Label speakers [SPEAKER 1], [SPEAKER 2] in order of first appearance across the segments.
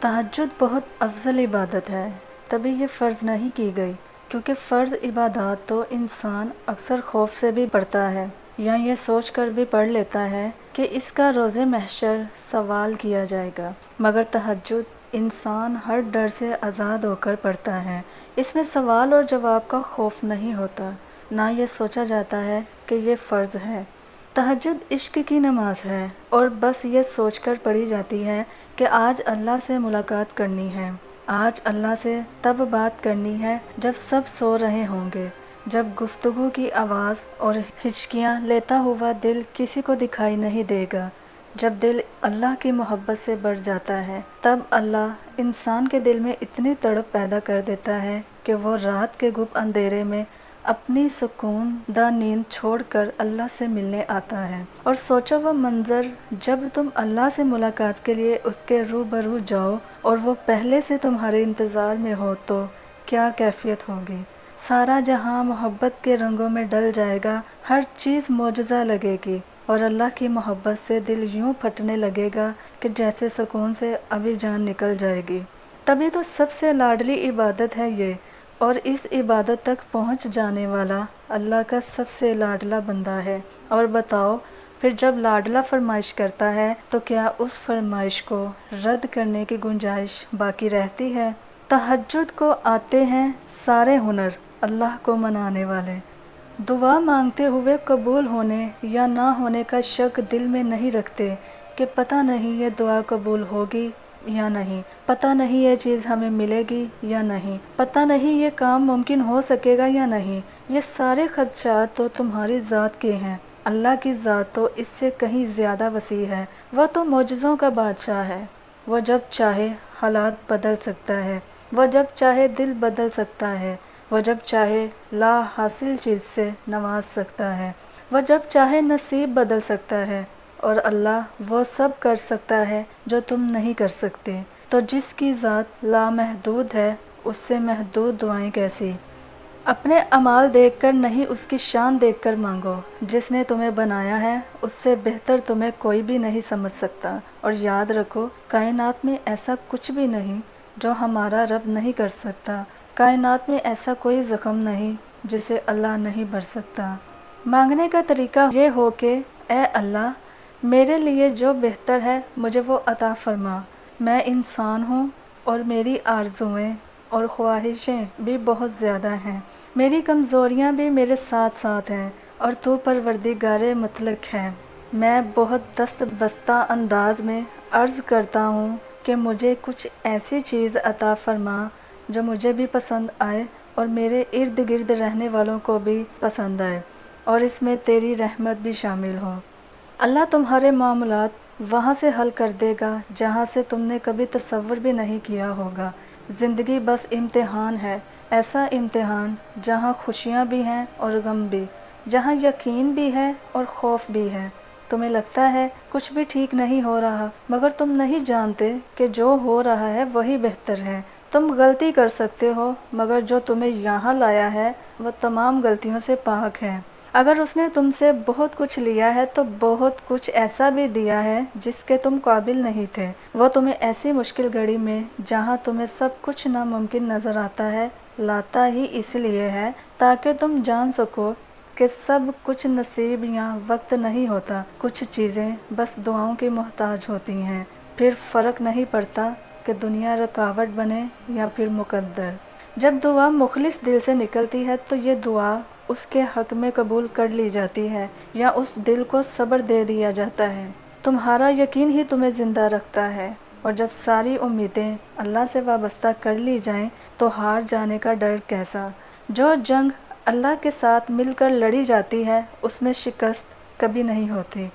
[SPEAKER 1] تہجد بہت افضل عبادت ہے، تبھی یہ فرض نہیں کی گئی، کیونکہ فرض عبادات تو انسان اکثر خوف سے بھی پڑھتا ہے یا یہ سوچ کر بھی پڑھ لیتا ہے کہ اس کا روز محشر سوال کیا جائے گا، مگر تہجد انسان ہر ڈر سے آزاد ہو کر پڑھتا ہے۔ اس میں سوال اور جواب کا خوف نہیں ہوتا، نہ یہ سوچا جاتا ہے کہ یہ فرض ہے۔ تہجد عشق کی نماز ہے اور بس یہ سوچ کر پڑھی جاتی ہے کہ آج اللہ سے ملاقات کرنی ہے، آج اللہ سے تب بات کرنی ہے جب سب سو رہے ہوں گے، جب گفتگو کی آواز اور ہچکیاں لیتا ہوا دل کسی کو دکھائی نہیں دے گا۔ جب دل اللہ کی محبت سے بڑھ جاتا ہے تب اللہ انسان کے دل میں اتنی تڑپ پیدا کر دیتا ہے کہ وہ رات کے گپ اندھیرے میں اپنی سکون دہ نیند چھوڑ کر اللہ سے ملنے آتا ہے۔ اور سوچو وہ منظر جب تم اللہ سے ملاقات کے لیے اس کے روبرو جاؤ اور وہ پہلے سے تمہارے انتظار میں ہو تو کیا کیفیت ہوگی۔ سارا جہاں محبت کے رنگوں میں ڈل جائے گا، ہر چیز معجزہ لگے گی اور اللہ کی محبت سے دل یوں پھٹنے لگے گا کہ جیسے سکون سے ابھی جان نکل جائے گی۔ تبھی تو سب سے لاڈلی عبادت ہے یہ، اور اس عبادت تک پہنچ جانے والا اللہ کا سب سے لاڈلا بندہ ہے۔ اور بتاؤ پھر جب لاڈلا فرمائش کرتا ہے تو کیا اس فرمائش کو رد کرنے کی گنجائش باقی رہتی ہے؟ تہجد کو آتے ہیں سارے ہنر اللہ کو منانے والے۔ دعا مانگتے ہوئے قبول ہونے یا نہ ہونے کا شک دل میں نہیں رکھتے کہ پتہ نہیں یہ دعا قبول ہوگی یا نہیں، پتہ نہیں یہ چیز ہمیں ملے گی یا نہیں، پتہ نہیں یہ کام ممکن ہو سکے گا یا نہیں۔ یہ سارے خدشات تو تمہاری ذات کے ہیں، اللہ کی ذات تو اس سے کہیں زیادہ وسیع ہے۔ وہ تو معجزوں کا بادشاہ ہے، وہ جب چاہے حالات بدل سکتا ہے، وہ جب چاہے دل بدل سکتا ہے، وہ جب چاہے لا حاصل چیز سے نواز سکتا ہے، وہ جب چاہے نصیب بدل سکتا ہے، اور اللہ وہ سب کر سکتا ہے جو تم نہیں کر سکتے۔ تو جس کی ذات لامحدود ہے اس سے محدود دعائیں کیسی؟ اپنے اعمال دیکھ کر نہیں، اس کی شان دیکھ کر مانگو۔ جس نے تمہیں بنایا ہے اس سے بہتر تمہیں کوئی بھی نہیں سمجھ سکتا، اور یاد رکھو کائنات میں ایسا کچھ بھی نہیں جو ہمارا رب نہیں کر سکتا، کائنات میں ایسا کوئی زخم نہیں جسے اللہ نہیں بھر سکتا۔ مانگنے کا طریقہ یہ ہو کہ اے اللہ، میرے لیے جو بہتر ہے مجھے وہ عطا فرما۔ میں انسان ہوں اور میری آرزوئیں اور خواہشیں بھی بہت زیادہ ہیں، میری کمزوریاں بھی میرے ساتھ ساتھ ہیں، اور تو پروردگار مطلق ہے۔ میں بہت دست بستہ انداز میں عرض کرتا ہوں کہ مجھے کچھ ایسی چیز عطا فرما جو مجھے بھی پسند آئے اور میرے ارد گرد رہنے والوں کو بھی پسند آئے، اور اس میں تیری رحمت بھی شامل ہو۔ اللہ تمہارے معاملات وہاں سے حل کر دے گا جہاں سے تم نے کبھی تصور بھی نہیں کیا ہوگا۔ زندگی بس امتحان ہے، ایسا امتحان جہاں خوشیاں بھی ہیں اور غم بھی، جہاں یقین بھی ہے اور خوف بھی ہے۔ تمہیں لگتا ہے کچھ بھی ٹھیک نہیں ہو رہا، مگر تم نہیں جانتے کہ جو ہو رہا ہے وہی بہتر ہے۔ تم غلطی کر سکتے ہو، مگر جو تمہیں یہاں لایا ہے وہ تمام غلطیوں سے پاک ہے۔ اگر اس نے تم سے بہت کچھ لیا ہے تو بہت کچھ ایسا بھی دیا ہے جس کے تم قابل نہیں تھے۔ وہ تمہیں ایسی مشکل گھڑی میں جہاں تمہیں سب کچھ ناممکن نظر آتا ہے لاتا ہی اس لیے ہے تاکہ تم جان سکو کہ سب کچھ نصیب یا وقت نہیں ہوتا، کچھ چیزیں بس دعاؤں کی محتاج ہوتی ہیں۔ پھر فرق نہیں پڑتا کہ دنیا رکاوٹ بنے یا پھر مقدر۔ جب دعا مخلص دل سے نکلتی ہے تو یہ دعا اس کے حق میں قبول کر لی جاتی ہے یا اس دل کو صبر دے دیا جاتا ہے۔ تمہارا یقین ہی تمہیں زندہ رکھتا ہے، اور جب ساری امیدیں اللہ سے وابستہ کر لی جائیں تو ہار جانے کا ڈر کیسا؟ جو جنگ اللہ کے ساتھ مل کر لڑی جاتی ہے اس میں شکست کبھی نہیں ہوتی۔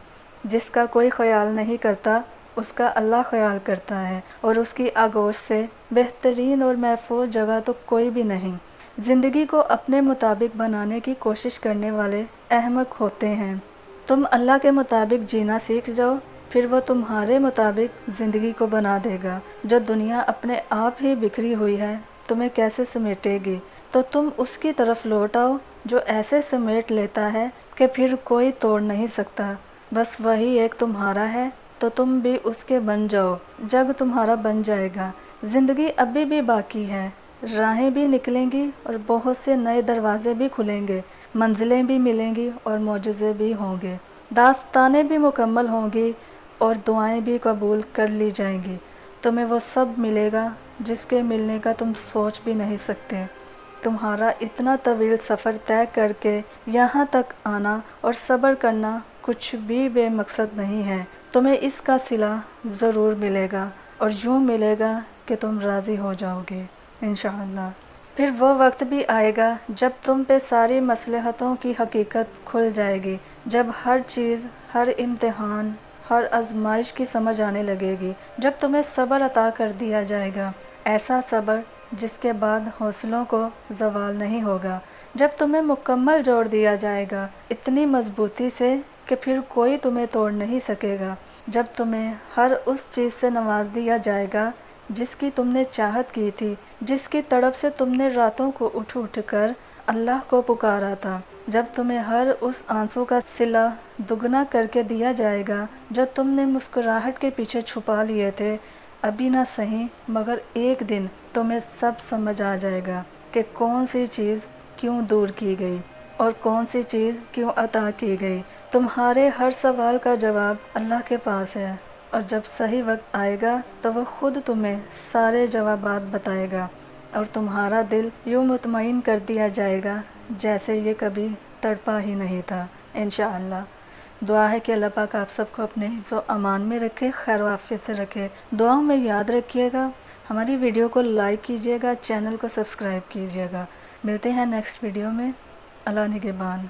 [SPEAKER 1] جس کا کوئی خیال نہیں کرتا اس کا اللہ خیال کرتا ہے، اور اس کی آغوش سے بہترین اور محفوظ جگہ تو کوئی بھی نہیں۔ زندگی کو اپنے مطابق بنانے کی کوشش کرنے والے احمق ہوتے ہیں۔ تم اللہ کے مطابق جینا سیکھ جاؤ، پھر وہ تمہارے مطابق زندگی کو بنا دے گا۔ جو دنیا اپنے آپ ہی بکھری ہوئی ہے تمہیں کیسے سمیٹے گی؟ تو تم اس کی طرف لوٹ آؤ جو ایسے سمیٹ لیتا ہے کہ پھر کوئی توڑ نہیں سکتا۔ بس وہی ایک تمہارا ہے تو تم بھی اس کے بن جاؤ، جگ تمہارا بن جائے گا۔ زندگی ابھی بھی باقی ہے، راہیں بھی نکلیں گی اور بہت سے نئے دروازے بھی کھلیں گے، منزلیں بھی ملیں گی اور معجزے بھی ہوں گے، داستانیں بھی مکمل ہوں گی اور دعائیں بھی قبول کر لی جائیں گی۔ تمہیں وہ سب ملے گا جس کے ملنے کا تم سوچ بھی نہیں سکتے۔ تمہارا اتنا طویل سفر طے کر کے یہاں تک آنا اور صبر کرنا کچھ بھی بے مقصد نہیں ہے۔ تمہیں اس کا صلہ ضرور ملے گا اور یوں ملے گا کہ تم راضی ہو جاؤ گے انشاءاللہ۔ پھر وہ وقت بھی آئے گا جب تم پہ ساری مصلحتوں کی حقیقت کھل جائے گی، جب ہر چیز، ہر امتحان، ہر آزمائش کی سمجھ آنے لگے گی، جب تمہیں صبر عطا کر دیا جائے گا، ایسا صبر جس کے بعد حوصلوں کو زوال نہیں ہوگا، جب تمہیں مکمل جوڑ دیا جائے گا اتنی مضبوطی سے کہ پھر کوئی تمہیں توڑ نہیں سکے گا، جب تمہیں ہر اس چیز سے نواز دیا جائے گا جس کی تم نے چاہت کی تھی، جس کی تڑپ سے تم نے راتوں کو اٹھ اٹھ کر اللہ کو پکارا تھا، جب تمہیں ہر اس آنسو کا صلہ دگنا کر کے دیا جائے گا جو تم نے مسکراہٹ کے پیچھے چھپا لیے تھے، ابھی نہ صحیح مگر ایک دن تمہیں سب سمجھ آ جائے گا کہ کون سی چیز کیوں دور کی گئی اور کون سی چیز کیوں عطا کی گئی۔ تمہارے ہر سوال کا جواب اللہ کے پاس ہے، اور جب صحیح وقت آئے گا تو وہ خود تمہیں سارے جوابات بتائے گا اور تمہارا دل یوں مطمئن کر دیا جائے گا جیسے یہ کبھی تڑپا ہی نہیں تھا انشاءاللہ۔ دعا ہے کہ اللہ پاک آپ سب کو اپنے حفظ و امان میں رکھے، خیر و عافیت سے رکھے۔ دعاؤں میں یاد رکھیے گا، ہماری ویڈیو کو لائک کیجیے گا، چینل کو سبسکرائب کیجیے گا۔ ملتے ہیں نیکسٹ ویڈیو میں۔ اللہ نگہبان۔